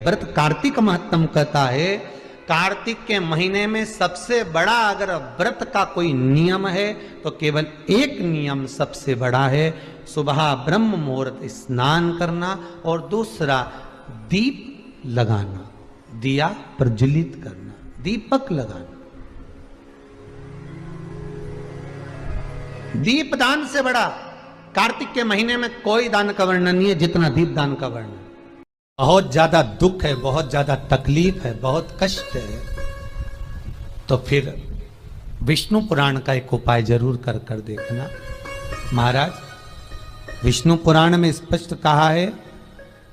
व्रत कार्तिक महत्तम कहता है। कार्तिक के महीने में सबसे बड़ा अगर व्रत का कोई नियम है तो केवल एक नियम सबसे बड़ा है, सुबह ब्रह्म मुहूर्त स्नान करना और दूसरा दीप लगाना, दिया प्रज्वलित करना, दीपक लगाना। दीप दान से बड़ा कार्तिक के महीने में कोई दान का वर्णन नहीं है जितना दीप दान का वर्णन। बहुत ज्यादा दुख है, बहुत ज्यादा तकलीफ है, बहुत कष्ट है, तो फिर विष्णु पुराण का एक उपाय जरूर कर कर देखना। महाराज विष्णु पुराण में स्पष्ट कहा है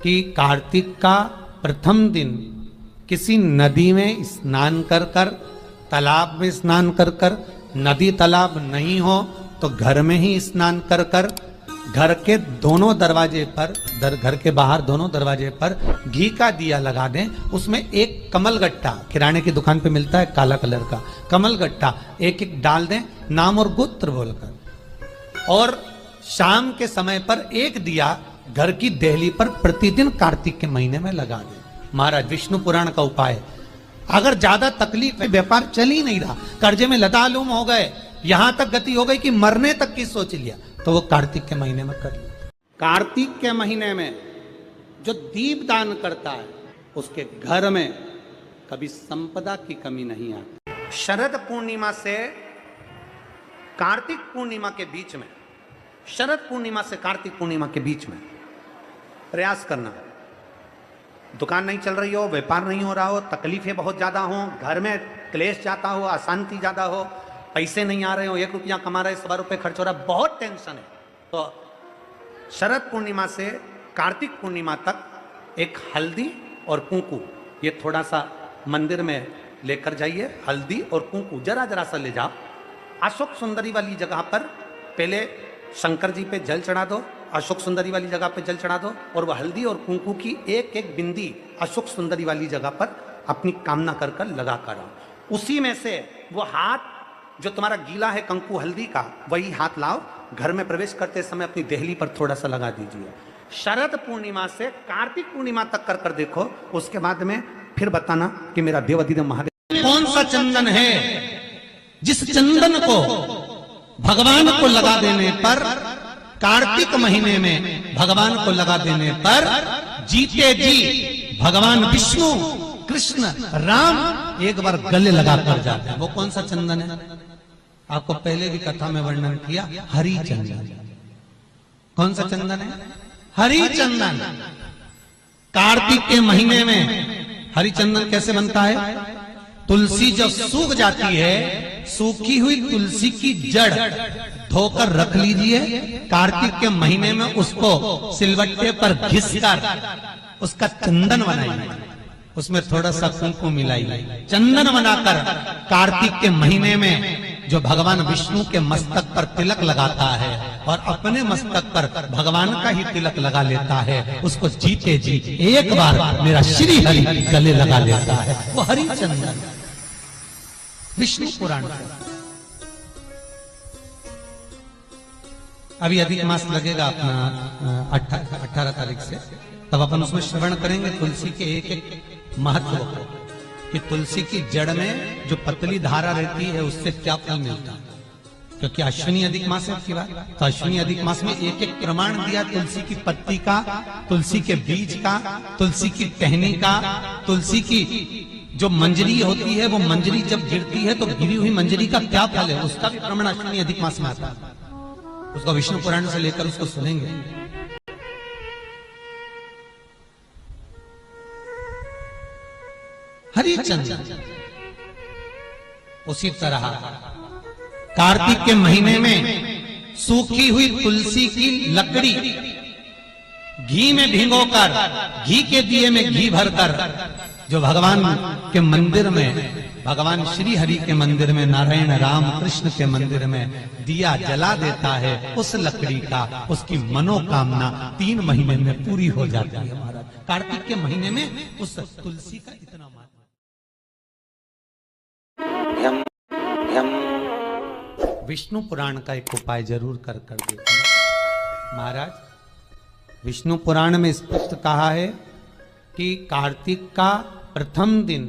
कि कार्तिक का प्रथम दिन किसी नदी में स्नान कर कर, तालाब में स्नान कर कर, नदी तालाब नहीं हो तो घर में ही स्नान कर कर, घर के दोनों दरवाजे पर, घर के बाहर दोनों दरवाजे पर घी का दिया लगा दें, उसमें एक कमल गट्टा, किराने की दुकान पे मिलता है काला कलर का कमल गट्टा, एक एक डाल दें नाम और गोत्र बोलकर, और शाम के समय पर एक दिया घर की देहली पर प्रतिदिन कार्तिक के महीने में लगा दें। महाराज विष्णु पुराण का उपाय। अगर ज्यादा तकलीफ है, व्यापार चल ही नहीं रहा, कर्जे में लतालूम हो गए, यहां तक गति हो गई कि मरने तक की सोच लिया, तो वो कार्तिक के महीने में कर लिया। कार्तिक के महीने में जो दीप दान करता है उसके घर में कभी संपदा की कमी नहीं आती। शरद पूर्णिमा से कार्तिक पूर्णिमा के बीच में, शरद पूर्णिमा से कार्तिक पूर्णिमा के बीच में प्रयास करना। दुकान नहीं चल रही हो, व्यापार नहीं हो रहा हो, तकलीफें बहुत ज्यादा हो, घर में क्लेश जाता हो, अशांति ज्यादा हो, पैसे नहीं आ रहे हो, 1 रुपया कमा रहे, 100 रुपये खर्च हो रहा, बहुत टेंशन है, तो शरद पूर्णिमा से कार्तिक पूर्णिमा तक एक हल्दी और कुंकू, ये थोड़ा सा मंदिर में लेकर जाइए, हल्दी और कुंकू जरा जरा सा ले जाओ, अशोक सुंदरी वाली जगह पर पहले शंकर जी पे जल चढ़ा दो, अशोक सुंदरी वाली जगह पे जल चढ़ा दो, और वह हल्दी और कुंकू की एक एक बिंदी अशोक सुंदरी वाली जगह पर अपनी कामना कर कर लगा कर आओ। उसी में से वो हाथ जो तुम्हारा गीला है कंकु हल्दी का, वही हाथ लाओ, घर में प्रवेश करते समय अपनी देहली पर थोड़ा सा लगा दीजिए। शरद पूर्णिमा से कार्तिक पूर्णिमा तक कर कर देखो, उसके बाद में फिर बताना कि मेरा देवाधिदेव महादेव कौन सा चंदन है जिस चंदन को भगवान को लगा देने पर, कार्तिक महीने में भगवान को लगा देने पर जीते जी भगवान विष्णु कृष्ण राम एक बार गले लगा कर जाते हैं। वो कौन सा चंदन है? आपको पहले भी कथा में वर्णन किया, हरि चंदन। कौन सा चंदन है? हरि चंदन। कार्तिक के महीने में हरि चंदन कैसे बनता है? तुलसी जब सूख जाती है, सूखी हुई तुलसी की जड़ धोकर रख लीजिए, कार्तिक के महीने में उसको सिलवट्टे पर घिसकर उसका चंदन बनाइए, उसमें थोड़ा सा कुंकू मिलाइए, चंदन बनाकर कार्तिक के महीने में जो भगवान विष्णु के मस्तक पर तिलक लगाता है और अपने मस्तक पर भगवान का ही तिलक लगा लेता है, उसको जीते जी एक बार मेरा श्री हरि गले लगा लेता है, वो हरि चंदन। विष्णु पुराण अभी अधिक मास लगेगा अपना 18 तारीख से, तब अपन उसमें श्रवण करेंगे तुलसी के एक एक महत्व को, कि तुलसी की जड़ में जो पतली धारा रहती है उससे क्या फल मिलता है। क्योंकि अश्विनी अधिक मास है की बात, तो अश्विनी अधिक मास में एक एक प्रमाण दिया तुलसी की पत्ती का, तुलसी के बीज का, तुलसी की टहनी का, तुलसी की जो मंजरी होती है, वो मंजरी जब गिरती है तो गिरी हुई मंजरी का क्या फल है, उसका भी प्रमाण अश्विनी अधिक मास में आता है। उसको विष्णु पुराण से लेकर उसको सुनेंगे। हरि चंदन। उसी तरह कार्तिक के महीने में सूखी हुई तुलसी की लकड़ी घी में भिगोकर, घी के दिए में घी भरकर जो भगवान के मंदिर में, भगवान श्री हरि के मंदिर में, नारायण राम कृष्ण के मंदिर में दिया जला देता है, उस लकड़ी का उसकी मनोकामना 3 महीने में पूरी हो जाती है। महाराज कार्तिक के महीने में उस तुलसी का इतना विष्णु पुराण का एक उपाय जरूर कर कर देखना। महाराज विष्णु पुराण में स्पष्ट कहा है कि कार्तिक का प्रथम दिन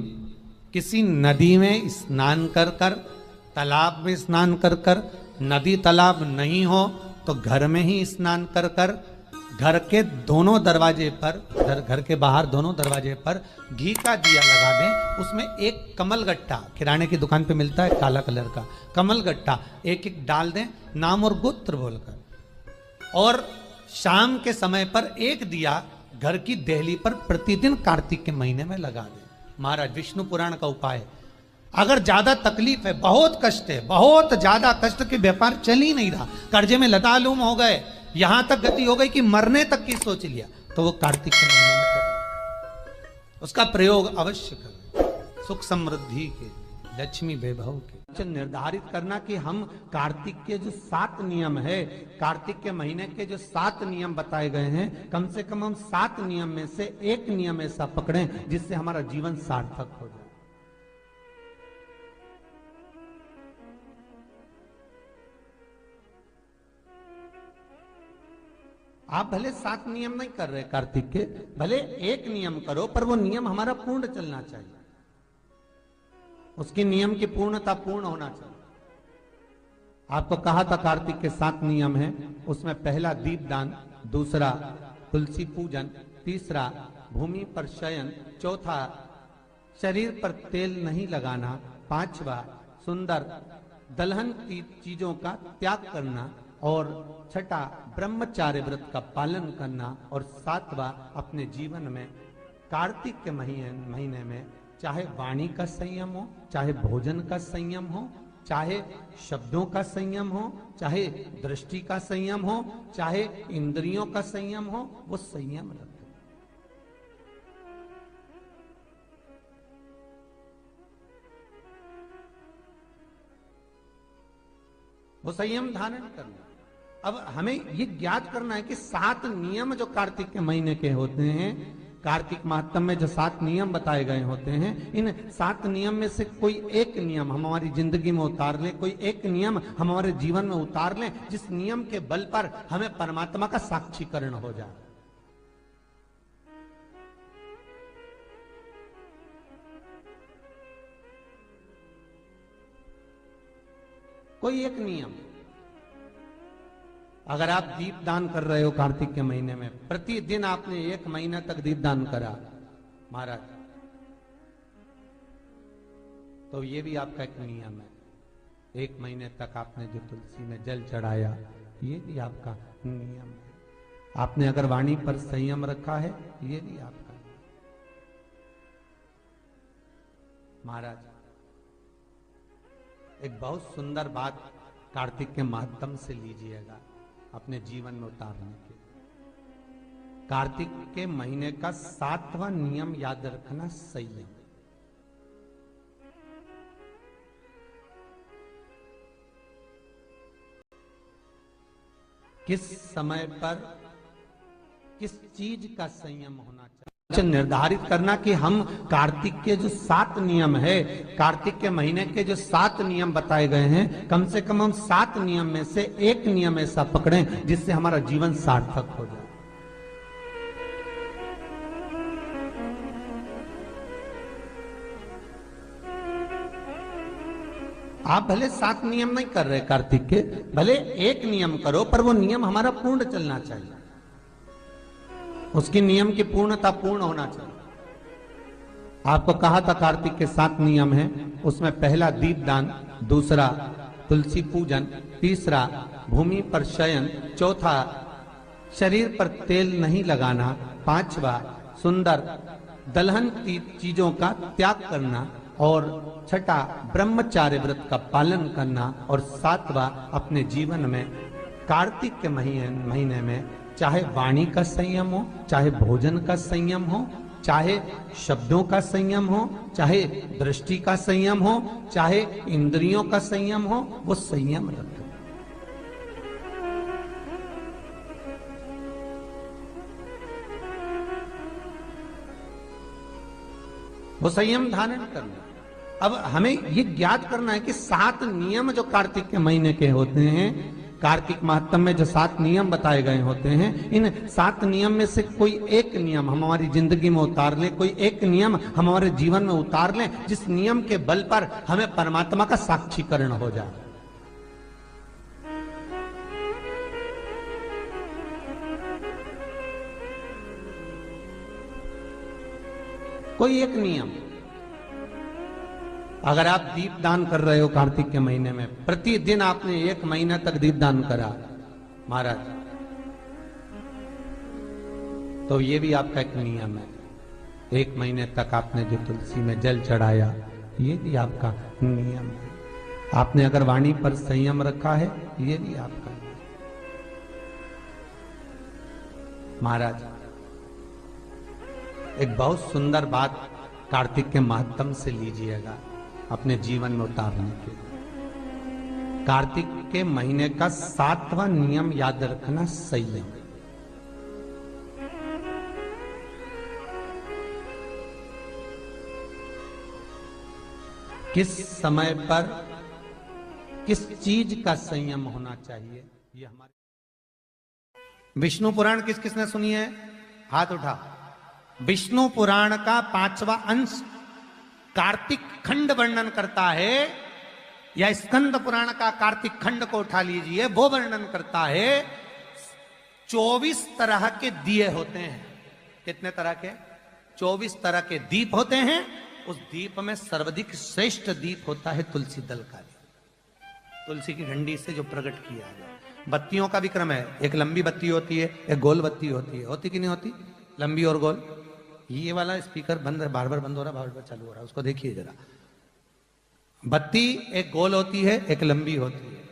किसी नदी में स्नान कर कर, तालाब में स्नान कर कर, नदी तालाब नहीं हो तो घर में ही स्नान कर कर, घर के दोनों दरवाजे पर, घर के बाहर दोनों दरवाजे पर घी का दिया लगा दें। उसमें एक कमल गट्टा, किराने की दुकान पे मिलता है काला कलर का कमल गट्टा, एक एक डाल दें नाम और गोत्र बोलकर, और शाम के समय पर एक दिया घर की देहली पर प्रतिदिन कार्तिक के महीने में लगा दें। महाराज विष्णु पुराण का उपाय। अगर ज्यादा तकलीफ है, बहुत कष्ट है, बहुत ज्यादा कष्ट के व्यापार चल ही नहीं रहा, कर्जे में लतालूम हो गए, यहां तक गति हो गई कि मरने तक की सोच लिया, तो वो कार्तिक के महीने में करें, उसका प्रयोग अवश्य करें, सुख समृद्धि के, लक्ष्मी वैभव के। निर्धारित करना कि हम कार्तिक के जो 7 नियम है, कार्तिक के महीने के जो 7 नियम बताए गए हैं, कम से कम हम 7 नियम में से एक नियम ऐसा पकड़ें जिससे हमारा जीवन सार्थक हो जाए। आप भले 7 नियम नहीं कर रहे कार्तिक के, भले एक नियम करो, पर वो नियम हमारा पूर्ण चलना चाहिए, उसके नियम की पूर्णता पूर्ण होना चाहिए। आपको कहा था कार्तिक के 7 नियम हैं, उसमें पहला दीपदान, दूसरा तुलसी पूजन, तीसरा भूमि पर शयन, चौथा शरीर पर तेल नहीं लगाना, पांचवा सुंदर दलहन की चीजों का त्याग करना, और छठा ब्रह्मचार्य व्रत का पालन करना, और 7वां अपने जीवन में कार्तिक के महीने में चाहे वाणी का संयम हो, चाहे भोजन का संयम हो, चाहे शब्दों का संयम हो, चाहे दृष्टि का संयम हो, चाहे इंद्रियों का संयम हो, वो संयम रखें। वो संयम धारण करना। अब हमें ये ज्ञात करना है कि 7 नियम जो कार्तिक के महीने के होते हैं, कार्तिक माहत्म में जो 7 नियम बताए गए होते हैं, इन 7 नियम में से कोई एक नियम हम हमारी जिंदगी में उतार लें, कोई एक नियम हम हमारे जीवन में उतार लें, जिस नियम के बल पर हमें परमात्मा का साक्षीकरण हो जाए। कोई एक नियम। अगर आप दीप दान कर रहे हो कार्तिक के महीने में, प्रतिदिन आपने 1 महीना तक दीप दान करा महाराज, तो ये भी आपका एक नियम है। 1 महीने तक आपने जो तुलसी में जल चढ़ाया, ये भी आपका नियम है। आपने अगर वाणी पर संयम रखा है, ये भी आपका महाराज। एक बहुत सुंदर बात कार्तिक के माध्यम से लीजिएगा अपने जीवन में उतारने के। कार्तिक के महीने का 7वां नियम याद रखना, संयम। किस समय पर किस चीज का संयम होना चाहिए, निर्धारित करना कि हम कार्तिक के जो 7 नियम है, कार्तिक के महीने के जो 7 नियम बताए गए हैं, कम से कम हम 7 नियम में से एक नियम ऐसा पकड़ें जिससे हमारा जीवन सार्थक हो जाए। आप भले 7 नियम नहीं कर रहे कार्तिक के, भले एक नियम करो, पर वो नियम हमारा पूर्ण चलना चाहिए, उसकी नियम की पूर्णता पूर्ण होना चाहिए। आपको कहा था कार्तिक के 7 नियम हैं, उसमें पहला दीपदान, दूसरा तुलसी पूजन, तीसरा भूमि पर शयन, चौथा शरीर पर तेल नहीं लगाना, पांचवा सुंदर दलहन की चीजों का त्याग करना, और छठा ब्रह्मचार्य व्रत का पालन करना, और 7वां अपने जीवन में कार्तिक के महीने में चाहे वाणी का संयम हो, चाहे भोजन का संयम हो, चाहे शब्दों का संयम हो, चाहे दृष्टि का संयम हो, चाहे इंद्रियों का संयम हो, वो संयम रखें। वो संयम धारण करना। अब हमें ये ज्ञात करना है कि 7 नियम जो कार्तिक के महीने के होते हैं, कार्तिक महात्म में जो 7 नियम बताए गए होते हैं, इन 7 नियम में से कोई एक नियम हम हमारी जिंदगी में उतार लें, कोई एक नियम हम हमारे जीवन में उतार लें, जिस नियम के बल पर हमें परमात्मा का साक्षीकरण हो जाए। कोई एक नियम, अगर आप दीप दान कर रहे हो कार्तिक के महीने में, प्रतिदिन आपने 1 महीना तक दीप दान करा महाराज, तो ये भी आपका एक नियम है। 1 महीने तक आपने जो तुलसी में जल चढ़ाया, ये भी आपका नियम है। आपने अगर वाणी पर संयम रखा है, ये भी आपका महाराज। एक बहुत सुंदर बात कार्तिक के महात्म से लीजिएगा अपने जीवन में उतारने के लिए। कार्तिक के महीने का 7वां नियम याद रखना, संयम। किस समय पर किस चीज का संयम होना चाहिए, ये हमारे विष्णु पुराण किस किसने सुनी है? हाथ उठा। विष्णु पुराण का 5वां अंश कार्तिक खंड वर्णन करता है, या स्कंद पुराण का कार्तिक खंड को उठा लीजिए, वो वर्णन करता है 24 तरह के दिए होते हैं। कितने तरह के? 24 तरह के दीप होते हैं। उस दीप में सर्वाधिक श्रेष्ठ दीप होता है तुलसी दल का दीप, तुलसी की डंडी से जो प्रकट किया है। बत्तियों का भी क्रम है, एक लंबी बत्ती होती है, एक गोल बत्ती होती है। होती कि नहीं होती? लंबी और गोल। ये वाला स्पीकर बंद है, बार बार बंद हो रहा, बार बार चालू हो रहा, उसको देखिए जरा। बत्ती एक गोल होती है, एक लंबी होती है।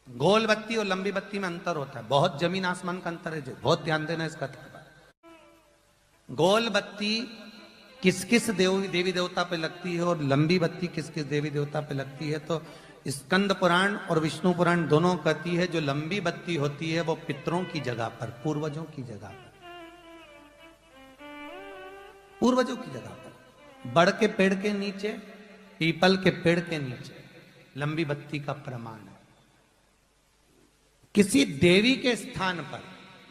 गोल बत्ती और लंबी बत्ती में अंतर होता है, बहुत जमीन आसमान का अंतर है, बहुत ध्यान देना इसका। गोल बत्ती किस किस देवी देवता पे लगती है और लंबी बत्ती किस किस देवी देवता पे लगती है, तो स्कंद पुराण और विष्णु पुराण दोनों कहती है जो लंबी बत्ती होती है वो पितरों की जगह पर, पूर्वजों की जगह पर, पूर्वजों की जगह पर, बड़ के पेड़ के नीचे, पीपल के पेड़ के नीचे लंबी बत्ती का प्रमाण है। किसी देवी के स्थान पर,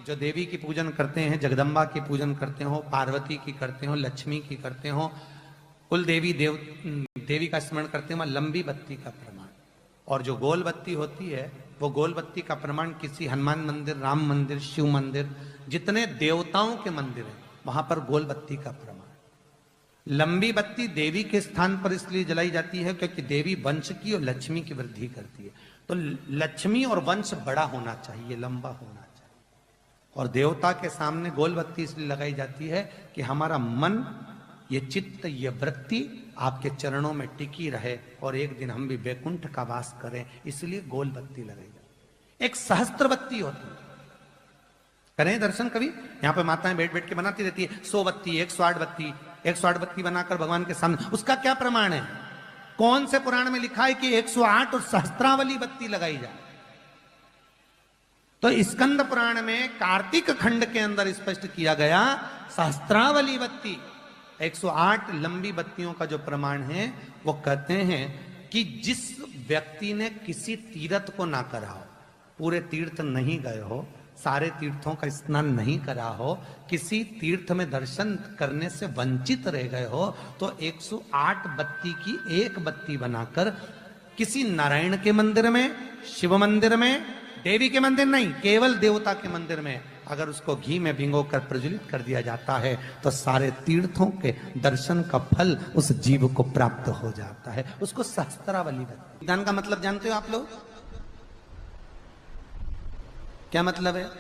जो देवी की पूजन करते हैं, जगदम्बा की पूजन करते हो, पार्वती की करते हो, लक्ष्मी की करते हो, कुल देवी का स्मरण करते हो, लंबी बत्ती का प्रमाण। और जो गोल बत्ती होती है, वो गोल बत्ती का प्रमाण किसी हनुमान मंदिर, राम मंदिर, शिव मंदिर, जितने देवताओं के मंदिर हैं वहां पर गोल बत्ती का प्रमाण। लंबी बत्ती देवी के स्थान पर इसलिए जलाई जाती है क्योंकि देवी वंश की और लक्ष्मी की वृद्धि करती है। तो लक्ष्मी और वंश बड़ा होना चाहिए, लंबा होना चाहिए। और देवता के सामने गोल बत्ती इसलिए लगाई जाती है कि हमारा मन, ये चित्त, ये वृत्ति आपके चरणों में टिकी रहे और एक दिन हम भी वैकुंठ का वास करें, इसलिए गोल बत्ती लगाई जाती है। एक सहस्त्र बत्ती होती है, करें दर्शन कभी? यहाँ पे माताएं बैठ बैठ के बनाती रहती है 100 बत्ती, 108 बत्ती, 108 बत्ती बनाकर भगवान के सामने। उसका क्या प्रमाण है? कौन से पुराण में लिखा है कि 108 और सहस्त्रावली बत्ती लगाई जाए? तो स्कंद पुराण में कार्तिक खंड के अंदर स्पष्ट किया गया, सहस्त्रावली बत्ती, 108 लंबी बत्तियों का जो प्रमाण है, वो कहते हैं कि जिस व्यक्ति ने किसी तीर्थ को ना करा हो, पूरे तीर्थ नहीं गए हो, सारे तीर्थों का स्नान नहीं करा हो, किसी तीर्थ में दर्शन करने से वंचित रह गए हो, तो 108 बत्ती की एक बत्ती बनाकर किसी नारायण के मंदिर में, शिव मंदिर में, देवी के मंदिर नहीं, केवल देवता के मंदिर में अगर उसको घी में भिगोकर प्रज्वलित कर दिया जाता है तो सारे तीर्थों के दर्शन का फल उस जीव को प्राप्त हो जाता है। उसको सहस्त्रावली बत्ती। दान का मतलब जानते हो आप लोग? क्या मतलब है?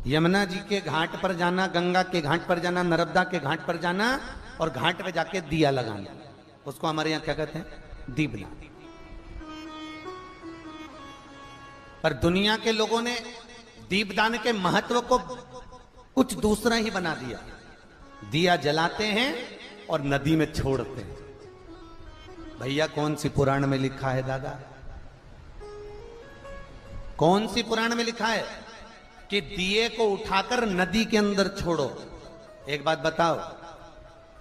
यमुना जी के घाट पर जाना, गंगा के घाट पर जाना, नर्मदा के घाट पर जाना और घाट पे जाके दिया लगाना, उसको हमारे यहां क्या कहते हैं? दीपदान। पर दुनिया के लोगों ने दीपदान के महत्व को कुछ दूसरा ही बना दिया। दिया जलाते हैं और नदी में छोड़ते हैं। भैया कौन सी पुराण में लिखा है दादा? कौन सी पुराण में लिखा है कि दिए को उठाकर नदी के अंदर छोड़ो? एक बात बताओ,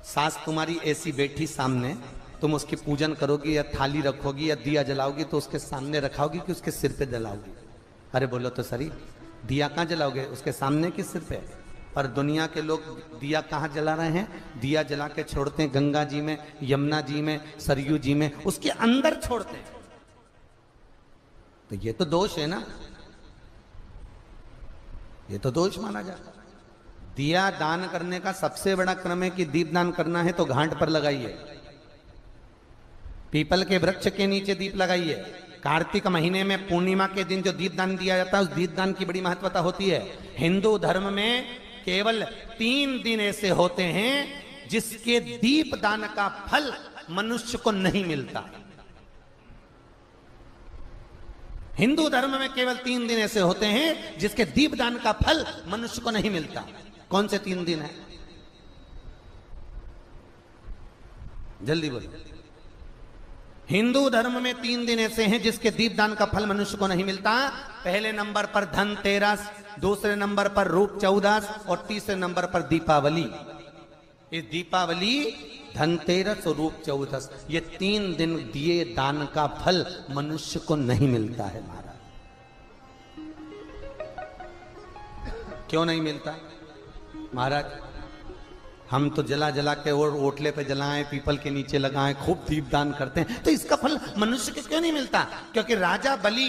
सास तुम्हारी ऐसी बैठी सामने, तुम उसकी पूजन करोगी या थाली रखोगी या दिया जलाओगी तो उसके सामने रखाओगी कि उसके सिर पे जलाओगी? अरे बोलो तो सही, दिया कहाँ जलाओगे? उसके सामने कि सिर पे? पर दुनिया के लोग दिया कहाँ जला रहे हैं? दिया जला के छोड़ते हैं गंगा जी में, यमुना जी में, सरयू जी में, उसके अंदर छोड़ते हैं। तो ये तो दोष है ना, ये तो दोष माना जाता है। दिया दान करने का सबसे बड़ा क्रम है कि दीप दान करना है तो घाट पर लगाइए, पीपल के वृक्ष के नीचे दीप लगाइए। कार्तिक महीने में पूर्णिमा के दिन जो दीप दान दिया जाता है उस दीप दान की बड़ी महत्वता होती है। हिंदू धर्म में केवल 3 दिन ऐसे होते हैं जिसके दीप दान का फल मनुष्य को नहीं मिलता। हिंदू धर्म में केवल 3 दिन ऐसे होते हैं जिसके दीप दान का फल मनुष्य को नहीं मिलता। कौन से 3 दिन है? जल्दी बोलो। हिंदू धर्म में 3 दिन ऐसे हैं जिसके दीपदान का फल मनुष्य को नहीं मिलता। पहले नंबर पर धनतेरस, दूसरे नंबर पर रूप चौदस और तीसरे नंबर पर दीपावली। ये दीपावली, धनतेरस और रूप चौदस, ये 3 दिन दिए दान का फल मनुष्य को नहीं मिलता है महाराज। क्यों नहीं मिलता महाराज? हम तो जला जला के और ओटले पे जलाएं, पीपल के नीचे लगाएं, खूब दीपदान करते हैं, तो इसका फल मनुष्य को क्यों नहीं मिलता? क्योंकि राजा बलि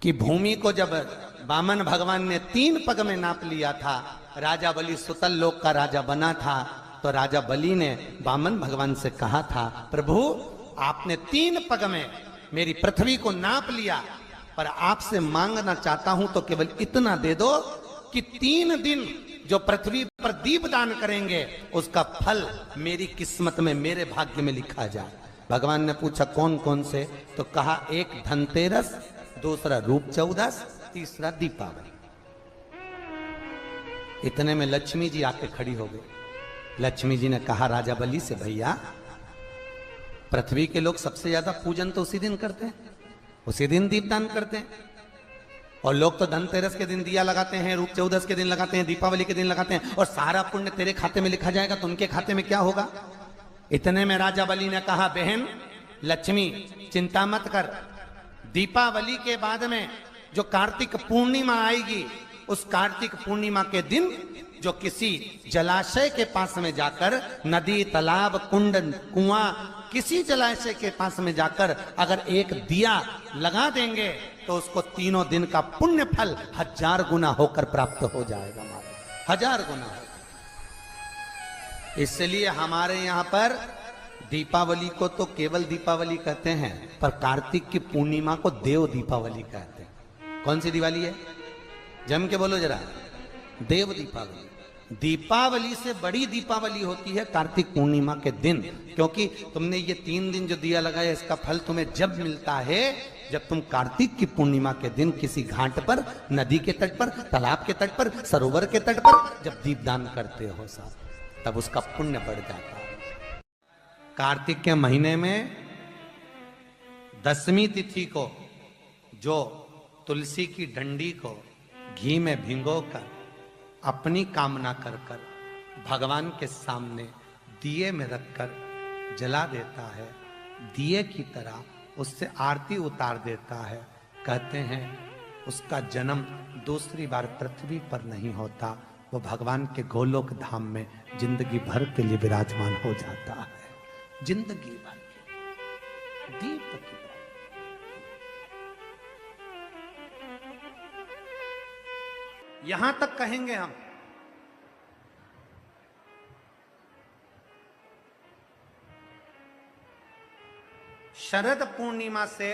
की भूमि को जब वामन भगवान ने 3 पग में नाप लिया था, राजा बलि सुतल लोक का राजा बना था, तो राजा बलि ने वामन भगवान से कहा था, प्रभु आपने 3 पग में मेरी पृथ्वी को नाप लिया, पर आपसे मांगना चाहता हूं तो केवल इतना दे दो कि 3 दिन जो पृथ्वी पर दीप दान करेंगे उसका फल मेरी किस्मत में, मेरे भाग्य में लिखा जाए। भगवान ने पूछा कौन कौन से? तो कहा एक धनतेरस, दूसरा रूप चौदस, तीसरा दीपावली। इतने में लक्ष्मी जी आके खड़ी हो गई। लक्ष्मी जी ने कहा राजा बलि से, भैया पृथ्वी के लोग सबसे ज्यादा पूजन तो उसी दिन करते हैं, उसी दिन दीपदान करते हैं, और लोग तो धनतेरस के दिन दिया लगाते हैं, रूप चौदस के दिन लगाते हैं, दीपावली के दिन लगाते हैं, और सारा पुण्य तेरे खाते में लिखा जाएगा, तो उनके खाते में क्या होगा? इतने में राजा बलि ने कहा, बहन लक्ष्मी चिंता मत कर, दीपावली के बाद में जो कार्तिक पूर्णिमा आएगी, उस कार्तिक पूर्णिमा के दिन जो किसी जलाशय के पास में जाकर, नदी, तालाब, कुंड, कुआं, किसी जलाशय के पास में जाकर अगर एक दिया लगा देंगे तो उसको 3 दिन का पुण्य फल 1000 गुना होकर प्राप्त हो जाएगा। 1000 गुना। इसलिए हमारे यहां पर दीपावली को तो केवल दीपावली कहते हैं, पर कार्तिक की पूर्णिमा को देव दीपावली कहते हैं। कौन सी दिवाली है? जम के बोलो जरा। देव दीपावली। दीपावली से बड़ी दीपावली होती है कार्तिक पूर्णिमा के दिन, क्योंकि तुमने ये 3 दिन जो दिया लगाया इसका फल तुम्हें जब मिलता है जब तुम कार्तिक की पूर्णिमा के दिन किसी घाट पर, नदी के तट पर, तालाब के तट पर, सरोवर के तट पर जब दीपदान करते हो साहब, तब उसका पुण्य बढ़ जाता है। कार्तिक के महीने में 10वीं तिथि को जो तुलसी की डंडी को घी में भिगोकर अपनी कामना कर कर भगवान के सामने दिए में रखकर जला देता है, दिए की तरह उससे आरती उतार देता है, कहते हैं उसका जन्म दूसरी बार पृथ्वी पर नहीं होता, वो भगवान के गोलोक धाम में जिंदगी भर के लिए विराजमान हो जाता है। जिंदगी भर के दीप की यहां तक कहेंगे हम, शरद पूर्णिमा से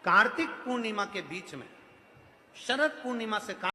कार्तिक पूर्णिमा के बीच में, शरद पूर्णिमा से